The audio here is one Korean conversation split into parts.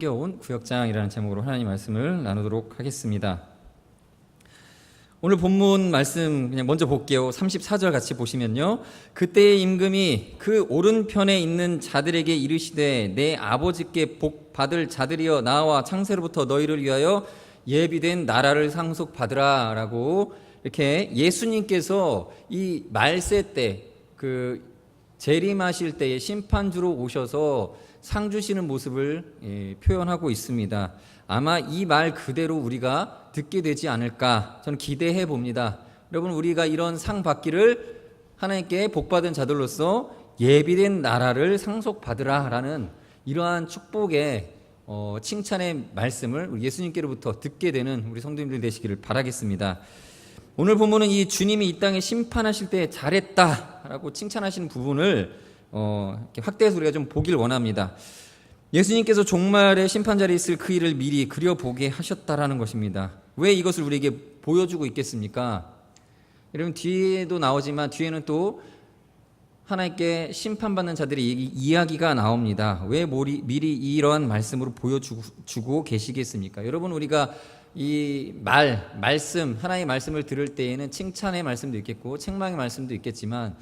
흥겨운 구역장이라는 제목으로 하나님 말씀을 나누도록 하겠습니다. 오늘 본문 말씀 그냥 먼저 볼게요. 34절 같이 보시면요. 그때의 임금이 그 오른편에 있는 자들에게 이르시되 내 아버지께 복 받을 자들이여 나와 창세로부터 너희를 위하여 예비된 나라를 상속받으라 라고 이렇게 예수님께서 이 말세 때 그 재림하실 때에 심판주로 오셔서 상 주시는 모습을 표현하고 있습니다. 아마 이 말 그대로 우리가 듣게 되지 않을까 저는 기대해 봅니다. 여러분, 우리가 이런 상 받기를 하나님께 복받은 자들로서 예비된 나라를 상속받으라 라는 이러한 축복의 칭찬의 말씀을 우리 예수님께로부터 듣게 되는 우리 성도님들 되시기를 바라겠습니다. 오늘 본문은 이 주님이 이 땅에 심판하실 때 잘했다라고 칭찬하시는 부분을 이렇게 확대해서 우리가 좀 보길 원합니다. 예수님께서 종말의 심판 자리에 있을 그 일을 미리 그려보게 하셨다라는 것입니다. 왜 이것을 우리에게 보여주고 있겠습니까? 여러분, 뒤에도 나오지만 뒤에는 또 하나님께 심판받는 자들의 이야기가 나옵니다. 왜 미리 이러한 말씀으로 보여주고 계시겠습니까? 여러분, 우리가 이 말씀, 하나님의 말씀을 들을 때에는 칭찬의 말씀도 있겠고 책망의 말씀도 있겠지만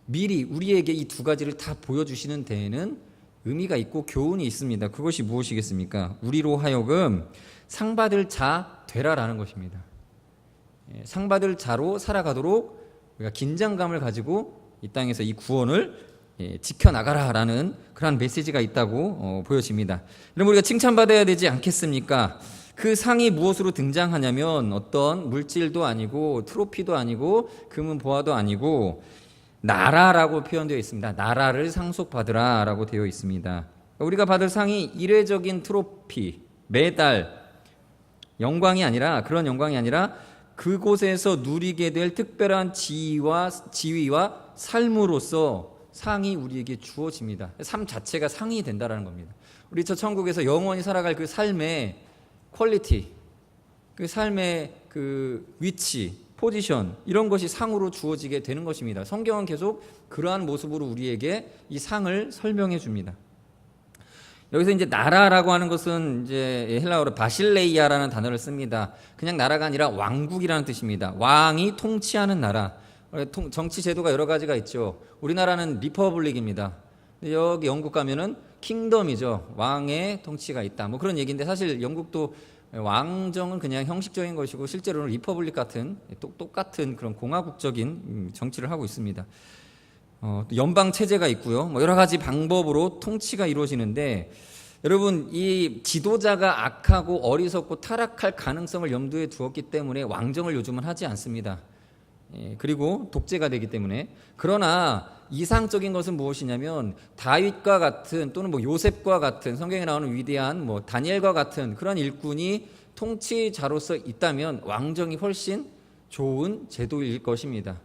미리 우리에게 이 두 가지를 다 보여주시는 데에는 의미가 있고 교훈이 있습니다. 그것이 무엇이겠습니까? 우리로 하여금 상 받을 자 되라라는 것입니다. 상 받을 자로 살아가도록 우리가 긴장감을 가지고 이 땅에서 이 구원을 지켜나가라라는 그런 메시지가 있다고 보여집니다. 여러분, 우리가 칭찬받아야 되지 않겠습니까? 그 상이 무엇으로 등장하냐면 어떤 물질도 아니고 트로피도 아니고 금은 보화도 아니고 나라라고 표현되어 있습니다. 나라를 상속받으라 라고 되어 있습니다. 우리가 받을 상이 이례적인 트로피, 메달, 영광이 아니라 그런 영광이 아니라 그곳에서 누리게 될 특별한 지위와 삶으로서 상이 우리에게 주어집니다. 삶 자체가 상이 된다는 겁니다. 우리 저 천국에서 영원히 살아갈 그 삶의 퀄리티, 그 삶의 그 위치, 포지션, 이런 것이 상으로 주어지게 되는 것입니다. 성경은 계속 그러한 모습으로 우리에게 이 상을 설명해 줍니다. 여기서 이제 나라라고 하는 것은 이제 헬라어로 바실레이아라는 단어를 씁니다. 그냥 나라가 아니라 왕국이라는 뜻입니다. 왕이 통치하는 나라. 정치 제도가 여러 가지가 있죠. 우리나라는 리퍼블릭입니다. 여기 영국 가면은 킹덤이죠. 왕의 통치가 있다. 뭐 그런 얘기인데 사실 영국도 왕정은 그냥 형식적인 것이고 실제로는 리퍼블릭 같은 똑같은 그런 공화국적인 정치를 하고 있습니다. 또 연방 체제가 있고요. 뭐 여러 가지 방법으로 통치가 이루어지는데 여러분, 이 지도자가 악하고 어리석고 타락할 가능성을 염두에 두었기 때문에 왕정을 요즘은 하지 않습니다. 그리고 독재가 되기 때문에. 그러나 이상적인 것은 무엇이냐면 다윗과 같은 또는 뭐 요셉과 같은 성경에 나오는 위대한 뭐 다니엘과 같은 그런 일꾼이 통치자로서 있다면 왕정이 훨씬 좋은 제도일 것입니다.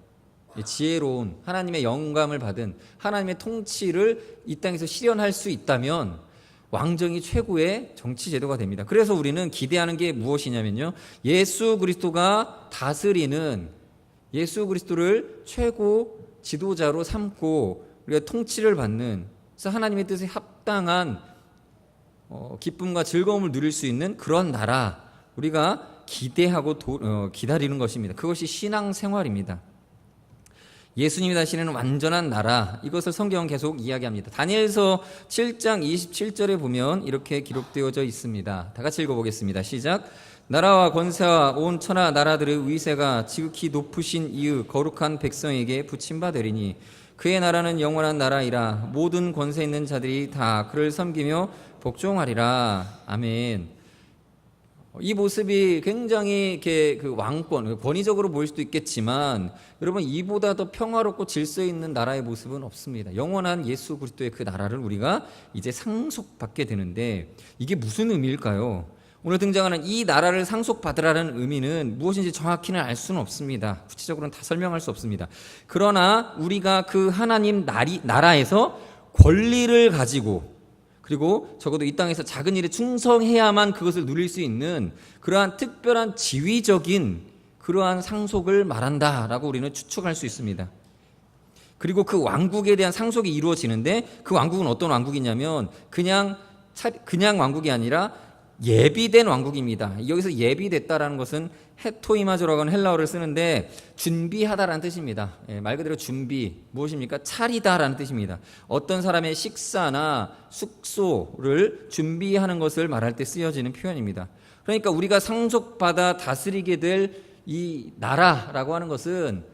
지혜로운 하나님의 영감을 받은 하나님의 통치를 이 땅에서 실현할 수 있다면 왕정이 최고의 정치 제도가 됩니다. 그래서 우리는 기대하는 게 무엇이냐면요, 예수 그리스도가 다스리는 예수 그리스도를 최고 지도자로 삼고 우리가 통치를 받는, 그래서 하나님의 뜻에 합당한 기쁨과 즐거움을 누릴 수 있는 그런 나라, 우리가 기대하고 기다리는 것입니다. 그것이 신앙생활입니다. 예수님이 다시는 완전한 나라, 이것을 성경은 계속 이야기합니다. 다니엘서 7장 27절에 보면 이렇게 기록되어져 있습니다. 다 같이 읽어보겠습니다. 시작. 나라와 권세와 온 천하 나라들의 위세가 지극히 높으신 이의 거룩한 백성에게 붙임바 되리니 그의 나라는 영원한 나라이라. 모든 권세 있는 자들이 다 그를 섬기며 복종하리라. 아멘. 이 모습이 굉장히 이렇게 그 왕권, 권위적으로 보일 수도 있겠지만 여러분, 이보다 더 평화롭고 질서 있는 나라의 모습은 없습니다. 영원한 예수 그리스도의 그 나라를 우리가 이제 상속받게 되는데 이게 무슨 의미일까요? 오늘 등장하는 이 나라를 상속받으라는 의미는 무엇인지 정확히는 알 수는 없습니다. 구체적으로는 다 설명할 수 없습니다. 그러나 우리가 그 하나님 나라에서 권리를 가지고, 그리고 적어도 이 땅에서 작은 일에 충성해야만 그것을 누릴 수 있는 그러한 특별한 지위적인 그러한 상속을 말한다라고 우리는 추측할 수 있습니다. 그리고 그 왕국에 대한 상속이 이루어지는데 그 왕국은 어떤 왕국이냐면 그냥 그냥 왕국이 아니라 예비된 왕국입니다. 여기서 예비됐다라는 것은 헤토이마조라고 하는 헬라어를 쓰는데 준비하다라는 뜻입니다. 말 그대로 준비, 무엇입니까? 차리다라는 뜻입니다. 어떤 사람의 식사나 숙소를 준비하는 것을 말할 때 쓰여지는 표현입니다. 그러니까 우리가 상속받아 다스리게 될 이 나라라고 하는 것은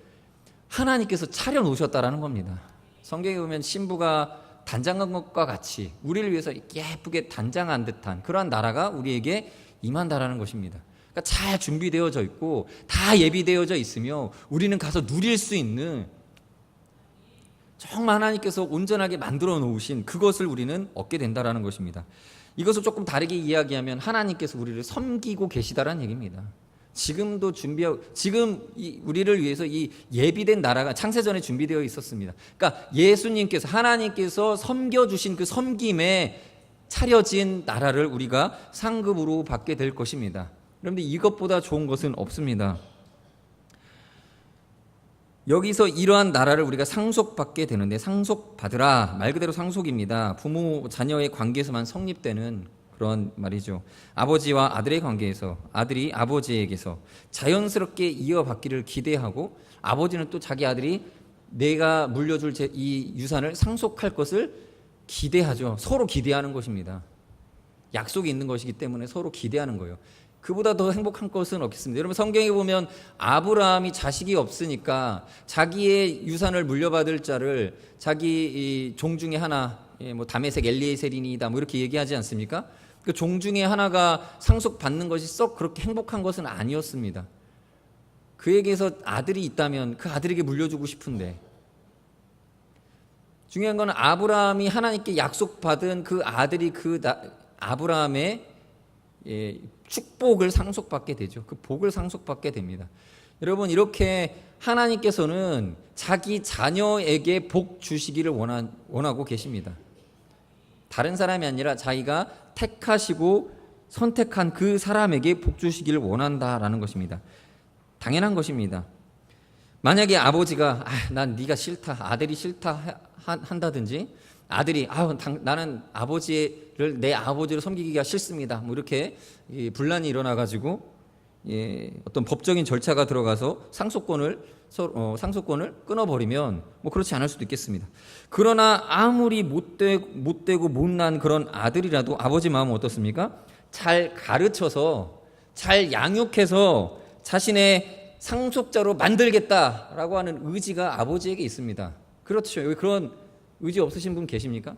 하나님께서 차려놓으셨다라는 겁니다. 성경에 보면 신부가 단장한 것과 같이 우리를 위해서 예쁘게 단장한 듯한 그러한 나라가 우리에게 임한다라는 것입니다. 그러니까 잘 준비되어져 있고 다 예비되어져 있으며 우리는 가서 누릴 수 있는 정말 하나님께서 온전하게 만들어 놓으신 그것을 우리는 얻게 된다라는 것입니다. 이것을 조금 다르게 이야기하면 하나님께서 우리를 섬기고 계시다라는 얘기입니다. 지금도 지금 우리를 위해서 이 예비된 나라가 창세전에 준비되어 있었습니다. 그러니까 예수님께서 하나님께서 섬겨주신 그 섬김에 차려진 나라를 우리가 상급으로 받게 될 것입니다. 그런데 이것보다 좋은 것은 없습니다. 여기서 이러한 나라를 우리가 상속받게 되는데, 상속받으라 말 그대로 상속입니다. 부모 자녀의 관계에서만 성립되는 그런 말이죠. 아버지와 아들의 관계에서 아들이 아버지에게서 자연스럽게 이어받기를 기대하고, 아버지는 또 자기 아들이 내가 물려줄 이 유산을 상속할 것을 기대하죠. 서로 기대하는 것입니다. 약속이 있는 것이기 때문에 서로 기대하는 거예요. 그보다 더 행복한 것은 없겠습니다. 여러분, 성경에 보면 아브라함이 자식이 없으니까 자기의 유산을 물려받을 자를 자기 종 중에 하나, 뭐 다메섹 엘리에셀이니다 뭐 이렇게 얘기하지 않습니까? 그 종 중에 하나가 상속받는 것이 썩 그렇게 행복한 것은 아니었습니다. 그에게서 아들이 있다면 그 아들에게 물려주고 싶은데, 중요한 건 아브라함이 하나님께 약속받은 그 아들이 아브라함의 축복을 상속받게 되죠. 그 복을 상속받게 됩니다. 여러분, 이렇게 하나님께서는 자기 자녀에게 복 주시기를 원하고 계십니다. 다른 사람이 아니라 자기가 택하시고 선택한 그 사람에게 복 주시기를 원한다라는 것입니다. 당연한 것입니다. 만약에 아버지가 난 네가 싫다, 아들이 싫다 한다든지, 아들이 나는 아버지를 내 아버지로 섬기기가 싫습니다, 뭐 이렇게 분란이 일어나 가지고 어떤 법적인 절차가 들어가서 상속권을 끊어버리면 뭐 그렇지 않을 수도 있겠습니다. 그러나 아무리 못되고 못난 그런 아들이라도 아버지 마음은 어떻습니까? 잘 가르쳐서 잘 양육해서 자신의 상속자로 만들겠다라고 하는 의지가 아버지에게 있습니다. 그렇죠. 여기 그런 의지 없으신 분 계십니까?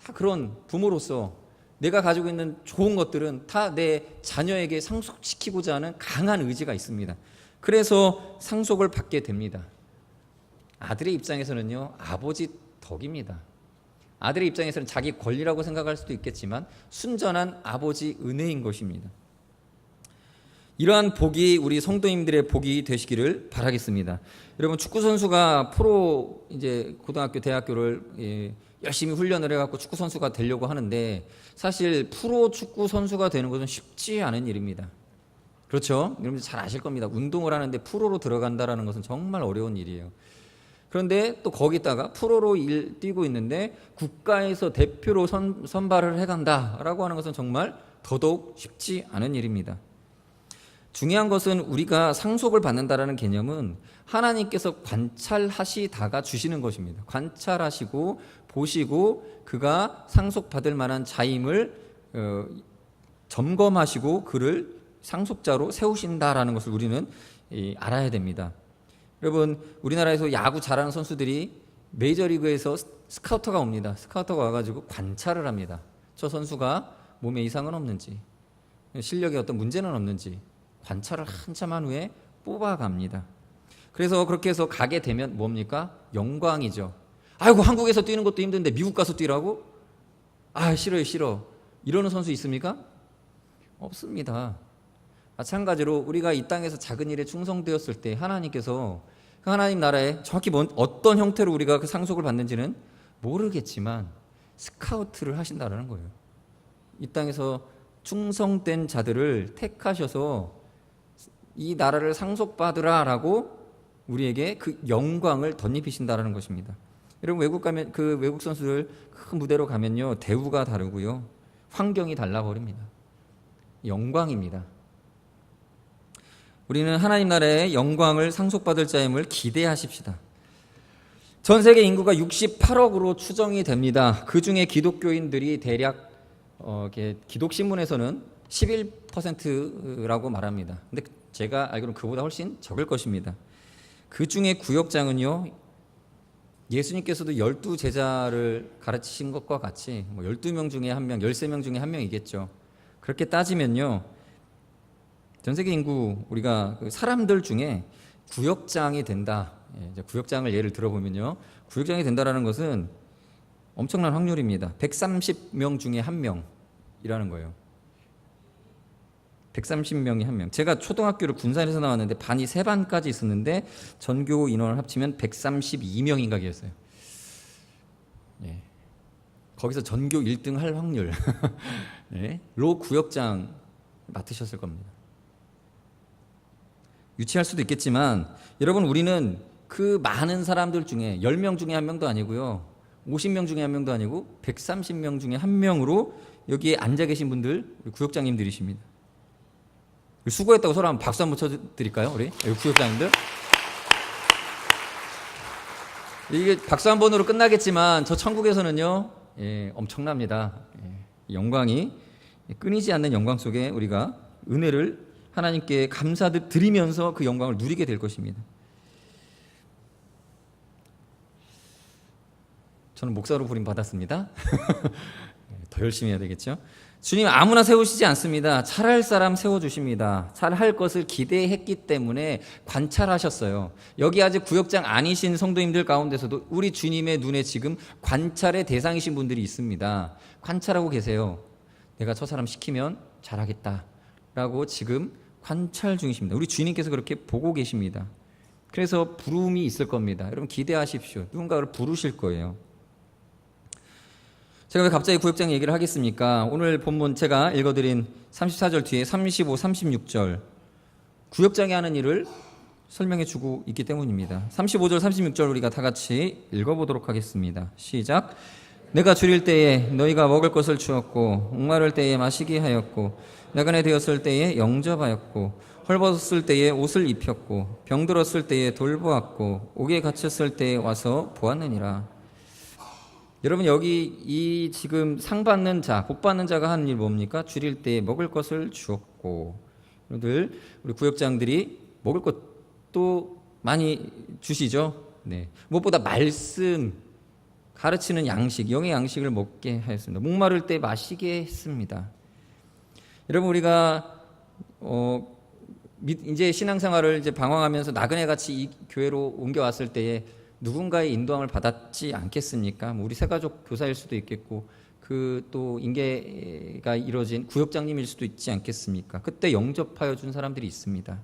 다 그런 부모로서 내가 가지고 있는 좋은 것들은 다 내 자녀에게 상속시키고자 하는 강한 의지가 있습니다. 그래서 상속을 받게 됩니다. 아들의 입장에서는요, 아버지 덕입니다. 아들의 입장에서는 자기 권리라고 생각할 수도 있겠지만 순전한 아버지 은혜인 것입니다. 이러한 복이 우리 성도님들의 복이 되시기를 바라겠습니다. 여러분, 축구 선수가 프로 이제 고등학교, 대학교를 열심히 훈련을 해갖고 축구 선수가 되려고 하는데, 사실 프로 축구 선수가 되는 것은 쉽지 않은 일입니다. 그렇죠? 여러분들 잘 아실 겁니다. 운동을 하는데 프로로 들어간다라는 것은 정말 어려운 일이에요. 그런데 또 거기다가 프로로 뛰고 있는데 국가에서 대표로 선발을 해간다라고 하는 것은 정말 더더욱 쉽지 않은 일입니다. 중요한 것은 우리가 상속을 받는다라는 개념은 하나님께서 관찰하시다가 주시는 것입니다. 관찰하시고 보시고 그가 상속받을 만한 자임을 점검하시고 그를 상속자로 세우신다라는 것을 우리는 알아야 됩니다. 여러분, 우리나라에서 야구 잘하는 선수들이 메이저리그에서 스카우터가 옵니다. 스카우터가 와가지고 관찰을 합니다. 저 선수가 몸에 이상은 없는지, 실력에 어떤 문제는 없는지 관찰을 한참 한 후에 뽑아갑니다. 그래서 그렇게 해서 가게 되면 뭡니까? 영광이죠. 아이고, 한국에서 뛰는 것도 힘든데 미국 가서 뛰라고? 싫어. 이러는 선수 있습니까? 없습니다. 마찬가지로 우리가 이 땅에서 작은 일에 충성되었을 때 하나님께서 그 하나님 나라에 정확히 어떤 형태로 우리가 그 상속을 받는지는 모르겠지만 스카우트를 하신다는 거예요. 이 땅에서 충성된 자들을 택하셔서 이 나라를 상속받으라라고 우리에게 그 영광을 덧입히신다는 것입니다. 여러분, 외국 선수들 큰 무대로 가면요, 대우가 다르고요, 환경이 달라버립니다. 영광입니다. 우리는 하나님 나라의 영광을 상속받을 자임을 기대하십시다. 전 세계 인구가 68억으로 추정이 됩니다. 그 중에 기독교인들이 대략 기독신문에서는 11%라고 말합니다. 근데 제가 알기로는 그보다 훨씬 적을 것입니다. 그 중에 구역장은요, 예수님께서도 12제자를 가르치신 것과 같이 12명 중에 1명, 13명 중에 1명이겠죠. 그렇게 따지면요, 전 세계 인구 우리가 사람들 중에 구역장이 된다. 이제 구역장을 예를 들어보면요, 구역장이 된다라는 것은 엄청난 확률입니다. 130명 중에 1명이라는 거예요. 130명이 1명. 제가 초등학교를 군산에서 나왔는데 반이 3반까지 있었는데 전교 인원을 합치면 132명인가 그랬어요. 예. 거기서 전교 1등 할 확률 예. 로 구역장 맡으셨을 겁니다. 유치할 수도 있겠지만 여러분, 우리는 그 많은 사람들 중에 10명 중에 1명도 아니고요, 50명 중에 1명도 아니고 130명 중에 1명으로 여기에 앉아 계신 분들, 우리 구역장님들이십니다. 수고했다고 서로 한번 박수 한번 쳐드릴까요? 우리 구역장님들. 이게 박수 한 번으로 끝나겠지만 저 천국에서는요, 예, 엄청납니다. 예, 영광이 끊이지 않는 영광 속에 우리가 은혜를 하나님께 감사드리면서 그 영광을 누리게 될 것입니다. 저는 목사로 부름 받았습니다. 더 열심히 해야 되겠죠. 주님 아무나 세우시지 않습니다. 잘할 사람 세워주십니다. 잘할 것을 기대했기 때문에 관찰하셨어요. 여기 아직 구역장 아니신 성도님들 가운데서도 우리 주님의 눈에 지금 관찰의 대상이신 분들이 있습니다. 관찰하고 계세요. 내가 저 사람 시키면 잘하겠다라고 지금 관찰 중이십니다. 우리 주님께서 그렇게 보고 계십니다. 그래서 부름이 있을 겁니다. 여러분 기대하십시오. 누군가를 부르실 거예요. 제가 왜 갑자기 구역장 얘기를 하겠습니까? 오늘 본문 제가 읽어드린 34절 뒤에 35, 36절 구역장이 하는 일을 설명해 주고 있기 때문입니다. 35절, 36절 우리가 다 같이 읽어보도록 하겠습니다. 시작. 내가 줄일 때에 너희가 먹을 것을 주었고, 목마를 때에 마시게 하였고, 나그네 되었을 때에 영접하였고, 헐벗었을 때에 옷을 입혔고, 병들었을 때에 돌보았고, 옥에 갇혔을 때에 와서 보았느니라. 여러분, 여기 이 지금 상 받는 자, 복 받는 자가 하는 일 뭡니까? 줄일 때에 먹을 것을 주었고. 여러분들, 우리 구역장들이 먹을 것도 많이 주시죠. 네. 무엇보다 말씀, 가르치는 양식, 영의 양식을 먹게 하였습니다. 목마를 때 마시게 했습니다. 여러분, 우리가 이제 신앙생활을 이제 방황하면서 나그네 같이 이 교회로 옮겨왔을 때에 누군가의 인도함을 받았지 않겠습니까? 우리 새가족 교사일 수도 있겠고, 그 또 인계가 이루어진 구역장님일 수도 있지 않겠습니까? 그때 영접하여 준 사람들이 있습니다.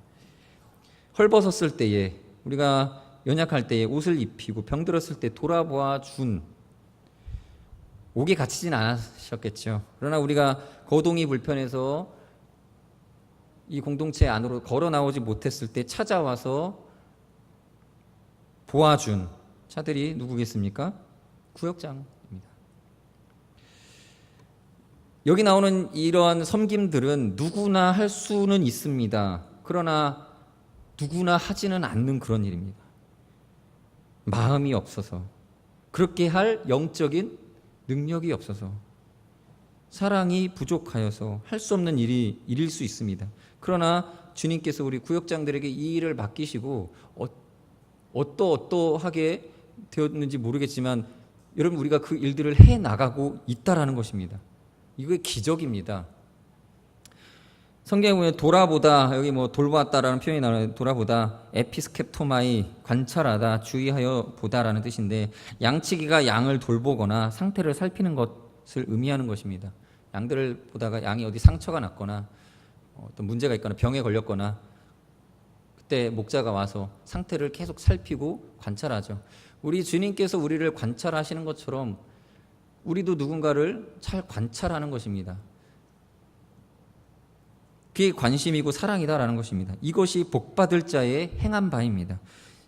헐벗었을 때에, 우리가 연약할 때에 옷을 입히고, 병들었을 때 돌아보아 준, 옥에 갇히진 않으셨겠죠. 그러나 우리가 거동이 불편해서 이 공동체 안으로 걸어 나오지 못했을 때 찾아와서 보아준 자들이 누구겠습니까? 구역장입니다. 여기 나오는 이러한 섬김들은 누구나 할 수는 있습니다. 그러나 누구나 하지는 않는 그런 일입니다. 마음이 없어서, 그렇게 할 영적인 능력이 없어서, 사랑이 부족하여서 할 수 없는 일일 수 있습니다. 그러나 주님께서 우리 구역장들에게 이 일을 맡기시고 어떠하게 되었는지 모르겠지만 여러분, 우리가 그 일들을 해나가고 있다라는 것입니다. 이게 기적입니다. 성경에 보면 돌아보다, 여기 뭐 돌보았다라는 표현이 나와요. 돌아보다, 에피스켑토마이, 관찰하다, 주의하여 보다라는 뜻인데, 양치기가 양을 돌보거나 상태를 살피는 것을 의미하는 것입니다. 양들을 보다가 양이 어디 상처가 났거나 어떤 문제가 있거나 병에 걸렸거나, 그때 목자가 와서 상태를 계속 살피고 관찰하죠. 우리 주님께서 우리를 관찰하시는 것처럼 우리도 누군가를 잘 관찰하는 것입니다. 그게 관심이고 사랑이다라는 것입니다. 이것이 복받을 자의 행한 바입니다.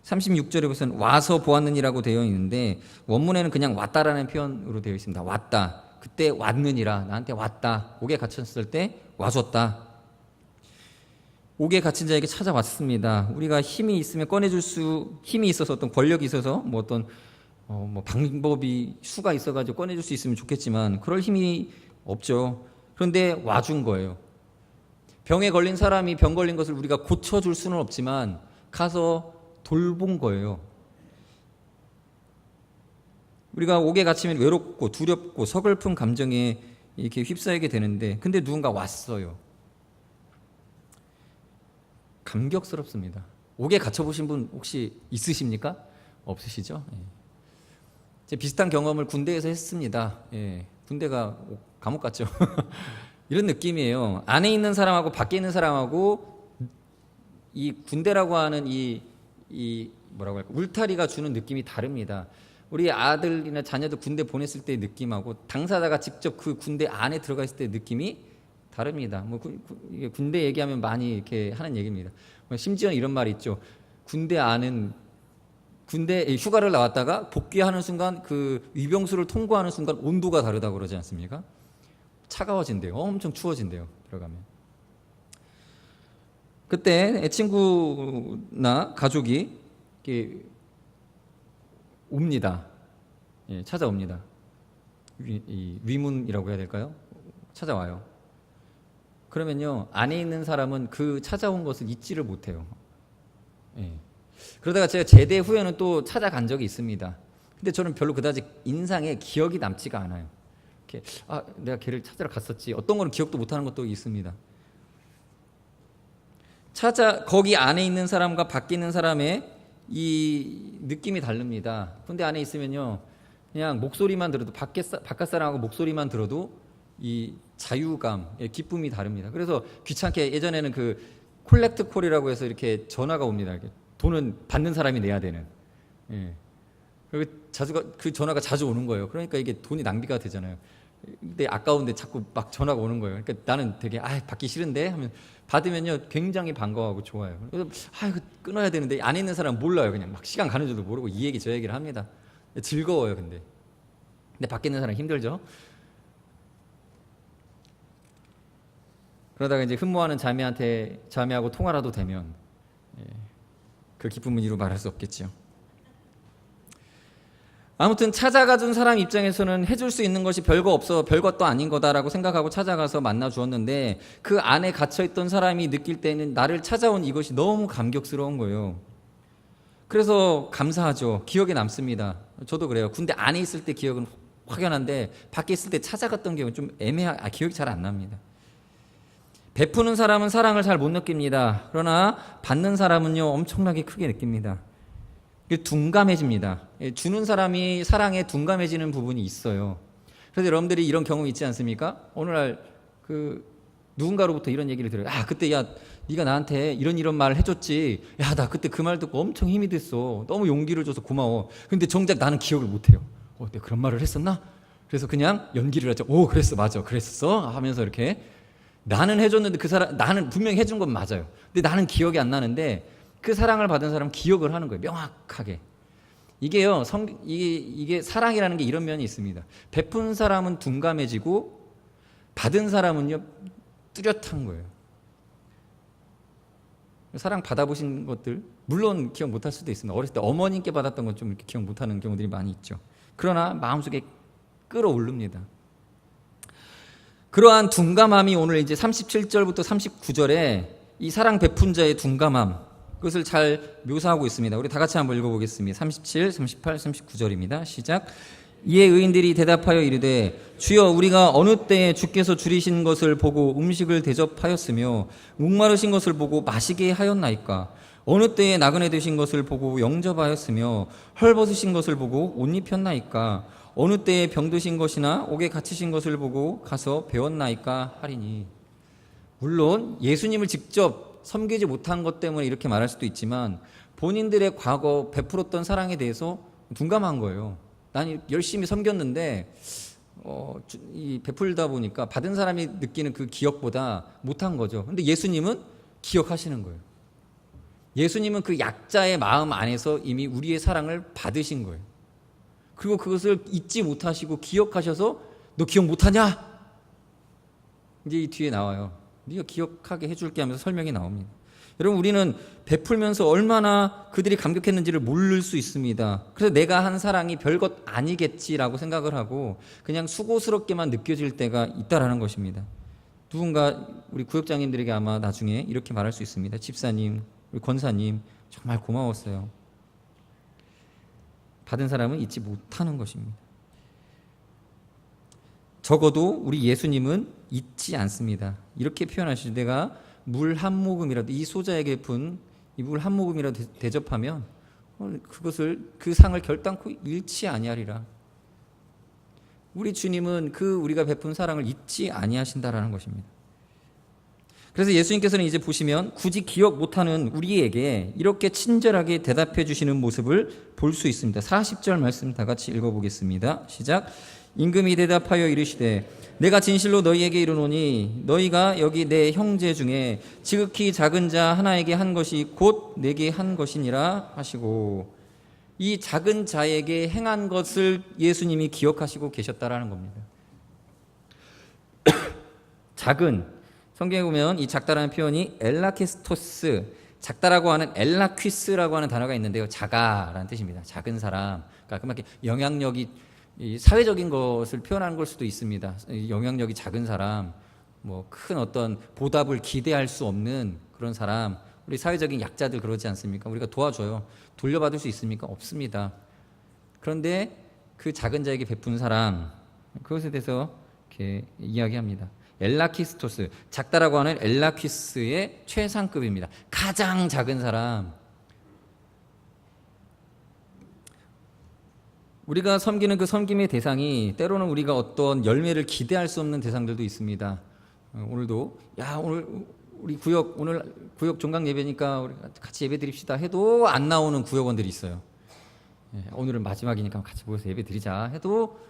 36절에 보면 와서 보았느니라고 되어 있는데 원문에는 그냥 왔다라는 표현으로 되어 있습니다. 왔다. 그때 왔느니라. 나한테 왔다. 옥에 갇혔을 때 와줬다. 옥에 갇힌 자에게 찾아왔습니다. 우리가 힘이 있으면 힘이 있어서 어떤 권력이 있어서 뭐 어떤 방법이 수가 있어가지고 꺼내줄 수 있으면 좋겠지만 그럴 힘이 없죠. 그런데 와준 거예요. 병에 걸린 사람이 병 걸린 것을 우리가 고쳐줄 수는 없지만 가서 돌본 거예요. 우리가 옥에 갇히면 외롭고 두렵고 서글픈 감정에 이렇게 휩싸이게 되는데 근데 누군가 왔어요. 감격스럽습니다. 옥에 갇혀보신 분 혹시 있으십니까? 없으시죠? 제 비슷한 경험을 군대에서 했습니다. 군대가 감옥 같죠. 이런 느낌이에요. 안에 있는 사람하고 밖에 있는 사람하고 이 군대라고 하는 이 뭐라고 할까 울타리가 주는 느낌이 다릅니다. 우리 아들이나 자녀들 군대 보냈을 때의 느낌하고 당사자가 직접 그 군대 안에 들어가 있을 때의 느낌이 다릅니다. 이게 군대 얘기하면 많이 이렇게 하는 얘기입니다. 심지어 이런 말이 있죠. 군대 휴가를 나왔다가 복귀하는 순간 그 위병수를 통과하는 순간 온도가 다르다고 그러지 않습니까? 차가워진대요. 엄청 추워진대요. 들어가면. 그때 친구나 가족이 이렇게 옵니다. 찾아옵니다. 위문이라고 해야 될까요? 찾아와요. 그러면요 안에 있는 사람은 그 찾아온 것을 잊지를 못해요. 그러다가 제가 제대 후에는 또 찾아간 적이 있습니다. 근데 저는 별로 그다지 인상에 기억이 남지가 않아요. 이렇게 내가 걔를 찾으러 갔었지. 어떤 거는 기억도 못하는 것도 있습니다. 거기 안에 있는 사람과 밖에 있는 사람의 이 느낌이 다릅니다. 군대 안에 있으면요 그냥 목소리만 들어도 바깥 사람하고 목소리만 들어도 이 자유감, 기쁨이 다릅니다. 그래서 귀찮게 예전에는 그 콜렉트 콜이라고 해서 이렇게 전화가 옵니다. 이렇게 돈은 받는 사람이 내야 되는. 그리고 그 전화가 자주 오는 거예요. 그러니까 이게 돈이 낭비가 되잖아요. 근데 아까운데 자꾸 막 전화가 오는 거예요. 그러니까 나는 되게 받기 싫은데 하면 받으면요 굉장히 반가워하고 좋아요. 그래서 이거 끊어야 되는데 안에 있는 사람은 몰라요. 그냥 막 시간 가는 줄도 모르고 이 얘기 저 얘기를 합니다. 즐거워요. 근데 밖에 있는 사람 힘들죠. 그러다가 이제 흠모하는 자매하고 통화라도 되면 그 기쁨은 이루 말할 수 없겠죠. 아무튼 찾아가준 사람 입장에서는 해줄 수 있는 것이 별것도 아닌 거다라고 생각하고 찾아가서 만나 주었는데 그 안에 갇혀있던 사람이 느낄 때는 나를 찾아온 이것이 너무 감격스러운 거예요. 그래서 감사하죠. 기억에 남습니다. 저도 그래요. 군대 안에 있을 때 기억은 확연한데 밖에 있을 때 찾아갔던 기억은 좀 기억이 잘 안 납니다. 베푸는 사람은 사랑을 잘 못 느낍니다. 그러나 받는 사람은요 엄청나게 크게 느낍니다. 둔감해집니다. 주는 사람이 사랑에 둔감해지는 부분이 있어요. 그래서 여러분들이 이런 경험 있지 않습니까? 오늘날 누군가로부터 이런 얘기를 들어요. 그때 네가 나한테 이런 말을 해줬지. 나 그때 그 말 듣고 엄청 힘이 됐어. 너무 용기를 줘서 고마워. 근데 정작 나는 기억을 못해요. 내가 그런 말을 했었나? 그래서 그냥 연기를 하죠. 그랬어, 맞아, 그랬었어 하면서 이렇게 나는 해줬는데 나는 분명히 해준 건 맞아요. 근데 나는 기억이 안 나는데 그 사랑을 받은 사람은 기억을 하는 거예요. 명확하게. 이게요, 이게 사랑이라는 게 이런 면이 있습니다. 베푼 사람은 둔감해지고 받은 사람은요 뚜렷한 거예요. 사랑 받아보신 것들 물론 기억 못할 수도 있습니다. 어렸을 때 어머님께 받았던 건 좀 이렇게 기억 못하는 경우들이 많이 있죠. 그러나 마음속에 끌어오릅니다. 그러한 둔감함이 오늘 이제 37절부터 39절에 이 사랑 베푼 자의 둔감함 그것을 잘 묘사하고 있습니다. 우리 다 같이 한번 읽어보겠습니다. 37, 38, 39절입니다. 시작. 이에 의인들이 대답하여 이르되 주여 우리가 어느 때에 주께서 줄이신 것을 보고 음식을 대접하였으며 목마르신 것을 보고 마시게 하였나이까. 어느 때에 나그네 되신 것을 보고 영접하였으며 헐벗으신 것을 보고 옷 입혔나이까. 어느 때에 병드신 것이나 옥에 갇히신 것을 보고 가서 배웠나이까 하리니. 물론 예수님을 직접 섬기지 못한 것 때문에 이렇게 말할 수도 있지만 본인들의 과거 베풀었던 사랑에 대해서 둔감한 거예요. 난 열심히 섬겼는데 이 베풀다 보니까 받은 사람이 느끼는 그 기억보다 못한 거죠. 근데 예수님은 기억하시는 거예요. 예수님은 그 약자의 마음 안에서 이미 우리의 사랑을 받으신 거예요. 그리고 그것을 잊지 못하시고 기억하셔서 너 기억 못하냐? 이제 이 뒤에 나와요. 네가 기억하게 해줄게 하면서 설명이 나옵니다. 여러분, 우리는 베풀면서 얼마나 그들이 감격했는지를 모를 수 있습니다. 그래서 내가 한 사랑이 별것 아니겠지라고 생각을 하고 그냥 수고스럽게만 느껴질 때가 있다라는 것입니다. 누군가 우리 구역장님들에게 아마 나중에 이렇게 말할 수 있습니다. 집사님, 우리 권사님 정말 고마웠어요. 받은 사람은 잊지 못하는 것입니다. 적어도 우리 예수님은 잊지 않습니다. 이렇게 표현하시죠. 내가 물 한 모금이라도, 이 소자에게 분 이 물 한 모금이라도 대접하면 그것을, 그 상을 결단코 잃지 아니하리라. 우리 주님은 그 우리가 베푼 사랑을 잊지 아니하신다라는 것입니다. 그래서 예수님께서는 이제 보시면 굳이 기억 못하는 우리에게 이렇게 친절하게 대답해 주시는 모습을 볼 수 있습니다. 40절 말씀 다 같이 읽어보겠습니다. 시작. 임금이 대답하여 이르시되 내가 진실로 너희에게 이르노니 너희가 여기 내 형제 중에 지극히 작은 자 하나에게 한 것이 곧 내게 한 것이니라 하시고, 이 작은 자에게 행한 것을 예수님이 기억하시고 계셨다라는 겁니다. 작은, 성경에 보면 이 작다라는 표현이 엘라키스토스, 작다라고 하는 엘라퀴스라고 하는 단어가 있는데요, 작아라는 뜻입니다. 작은 사람, 그러니까 그만큼 영향력이, 이 사회적인 것을 표현하는 걸 수도 있습니다. 영향력이 작은 사람, 뭐 큰 어떤 보답을 기대할 수 없는 그런 사람. 우리 사회적인 약자들 그러지 않습니까? 우리가 도와줘요. 돌려받을 수 있습니까? 없습니다. 그런데 그 작은 자에게 베푼 사랑, 그것에 대해서 이렇게 이야기합니다. 엘라키스토스, 작다라고 하는 엘라퀴스의 최상급입니다. 가장 작은 사람. 우리가 섬기는 그 섬김의 대상이 때로는 우리가 어떤 열매를 기대할 수 없는 대상들도 있습니다. 오늘도 오늘 우리 오늘 구역 종강 예배니까 우리 같이 예배 드립시다 해도 안 나오는 구역원들이 있어요. 오늘은 마지막이니까 같이 모여서 예배 드리자 해도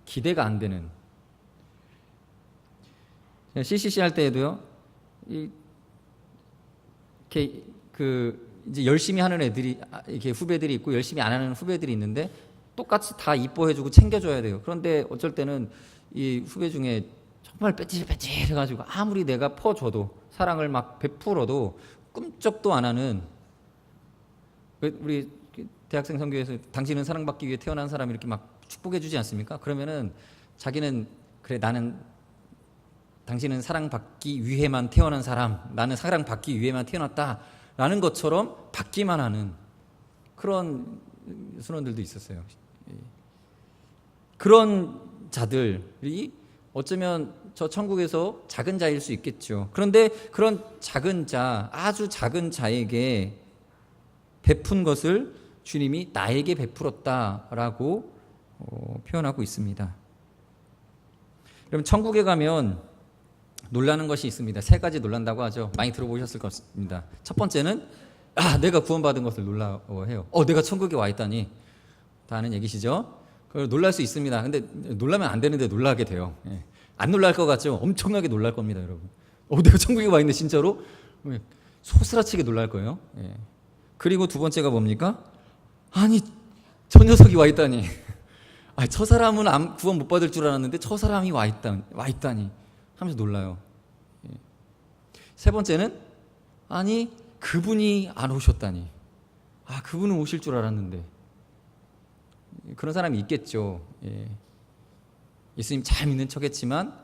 기대가 안 되는. CCC 할 때에도요, 이렇게 이제 열심히 하는 애들이, 이렇게 후배들이 있고 열심히 안 하는 후배들이 있는데 똑같이 다 이뻐해주고 챙겨줘야 돼요. 그런데 어쩔 때는 이 후배 중에 정말 빼찔빼찔해가지고 아무리 내가 퍼줘도, 사랑을 막 베풀어도 꿈쩍도 안 하는, 우리 대학생 선교에서 당신은 사랑받기 위해 태어난 사람 이렇게 막 축복해주지 않습니까? 그러면은 자기는, 그래 나는, 당신은 사랑받기 위해만 태어난 사람, 나는 사랑받기 위해만 태어났다 라는 것처럼 받기만 하는 그런 순원들도 있었어요. 그런 자들이 어쩌면 저 천국에서 작은 자일 수 있겠죠. 그런데 그런 작은 자, 아주 작은 자에게 베푼 것을 주님이 나에게 베풀었다라고 표현하고 있습니다. 여러분, 천국에 가면 놀라는 것이 있습니다. 3가지 놀란다고 하죠. 많이 들어보셨을 것입니다. 첫 번째는 내가 구원받은 것을 놀라워해요. 내가 천국에 와 있다니. 다 아는 얘기시죠? 그걸 놀랄 수 있습니다. 근데 놀라면 안 되는데 놀라게 돼요. 안 놀랄 것 같죠? 엄청나게 놀랄 겁니다, 여러분. 내가 천국에 와 있는데 진짜로? 소스라치게 놀랄 거예요. 그리고 두 번째가 뭡니까? 아니, 저 녀석이 와 있다니. 저 사람은 구원 못 받을 줄 알았는데 저 사람이 와 있다니 하면서 놀라요. 세 번째는, 아니, 그분이 안 오셨다니. 그분은 오실 줄 알았는데. 그런 사람이 있겠죠. 예수님 잘 믿는 척했지만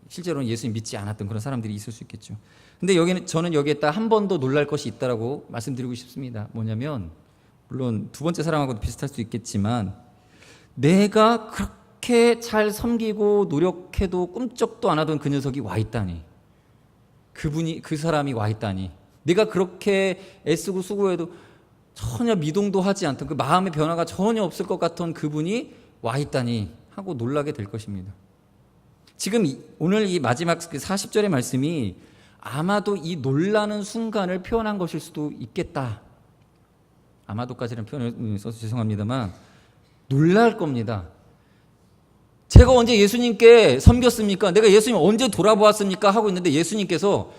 실제로는 예수님 믿지 않았던 그런 사람들이 있을 수 있겠죠. 근데 저는 여기에다 한 번 더 놀랄 것이 있다라고 말씀드리고 싶습니다. 뭐냐면, 물론 두 번째 사랑하고도 비슷할 수 있겠지만, 내가 그렇게 잘 섬기고 노력해도 꿈쩍도 안 하던 그 녀석이 와 있다니. 그 사람이 와 있다니. 내가 그렇게 애쓰고 수고해도 전혀 미동도 하지 않던, 그 마음의 변화가 전혀 없을 것 같던 그분이 와 있다니 하고 놀라게 될 것입니다. 지금 오늘 이 마지막 40절의 말씀이 아마도 이 놀라는 순간을 표현한 것일 수도 있겠다. 아마도까지는 표현을 써서 죄송합니다만 놀랄 겁니다. 제가 언제 예수님께 섬겼습니까? 내가 예수님 언제 돌아보았습니까? 하고 있는데 예수님께서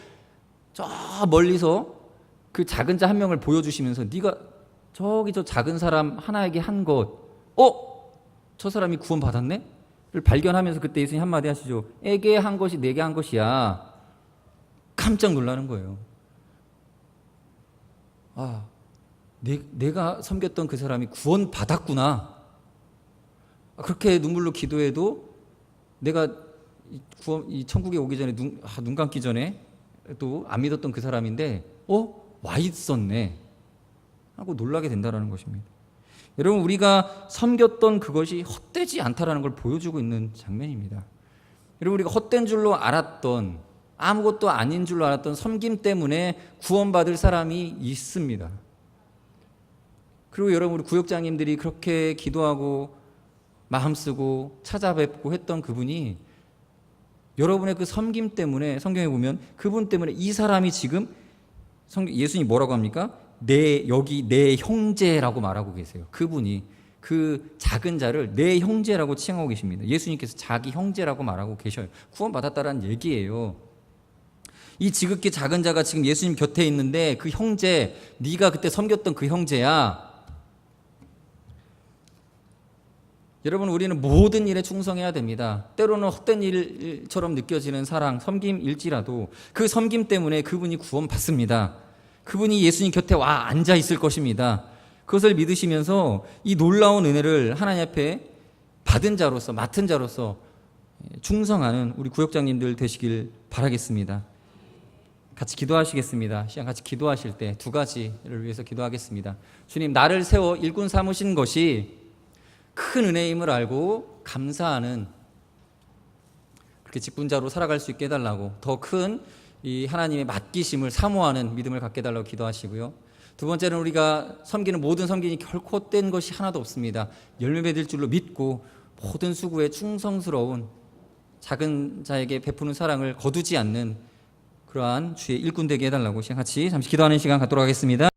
저 멀리서 그 작은 자 한 명을 보여주시면서 네가 저기 저 작은 사람 하나에게 한 것, 저 사람이 구원 받았네? 를 발견하면서 그때 예수님 한마디 하시죠. 에게 한 것이 내게 한 것이야. 깜짝 놀라는 거예요. 아, 내가 섬겼던 그 사람이 구원 받았구나. 그렇게 눈물로 기도해도 내가 이 천국에 오기 전에 눈 감기 전에 또 안 믿었던 그 사람인데 와 있었네 하고 놀라게 된다는 것입니다. 여러분, 우리가 섬겼던 그것이 헛되지 않다라는 걸 보여주고 있는 장면입니다. 여러분, 우리가 헛된 줄로 알았던, 아무것도 아닌 줄로 알았던 섬김 때문에 구원받을 사람이 있습니다. 그리고 여러분, 우리 구역장님들이 그렇게 기도하고 마음 쓰고 찾아뵙고 했던 그분이 여러분의 그 섬김 때문에, 성경에 보면 그분 때문에 이 사람이 지금 예수님이 뭐라고 합니까? 여기 내 형제라고 말하고 계세요. 그분이 그 작은 자를 내 형제라고 칭하고 계십니다. 예수님께서 자기 형제라고 말하고 계셔요. 구원받았다라는 얘기예요. 이 지극히 작은 자가 지금 예수님 곁에 있는데 그 형제, 네가 그때 섬겼던 그 형제야. 여러분, 우리는 모든 일에 충성해야 됩니다. 때로는 헛된 일처럼 느껴지는 사랑, 섬김일지라도 그 섬김 때문에 그분이 구원받습니다. 그분이 예수님 곁에 와 앉아 있을 것입니다. 그것을 믿으시면서 이 놀라운 은혜를 하나님 앞에 받은 자로서, 맡은 자로서 충성하는 우리 구역장님들 되시길 바라겠습니다. 같이 기도하시겠습니다. 시간 같이 기도하실 때 두 가지를 위해서 기도하겠습니다. 주님, 나를 세워 일꾼 삼으신 것이 큰 은혜임을 알고 감사하는, 그렇게 직분자로 살아갈 수 있게 해달라고, 더 큰 이 하나님의 맡기심을 사모하는 믿음을 갖게 해달라고 기도하시고요. 두 번째는 우리가 섬기는 모든 섬김이 결코 헛된 것이 하나도 없습니다. 열매 맺을 줄로 믿고 모든 수고에 충성스러운, 작은 자에게 베푸는 사랑을 거두지 않는 그러한 주의 일꾼 되게 해달라고 같이 잠시 기도하는 시간 갖도록 하겠습니다.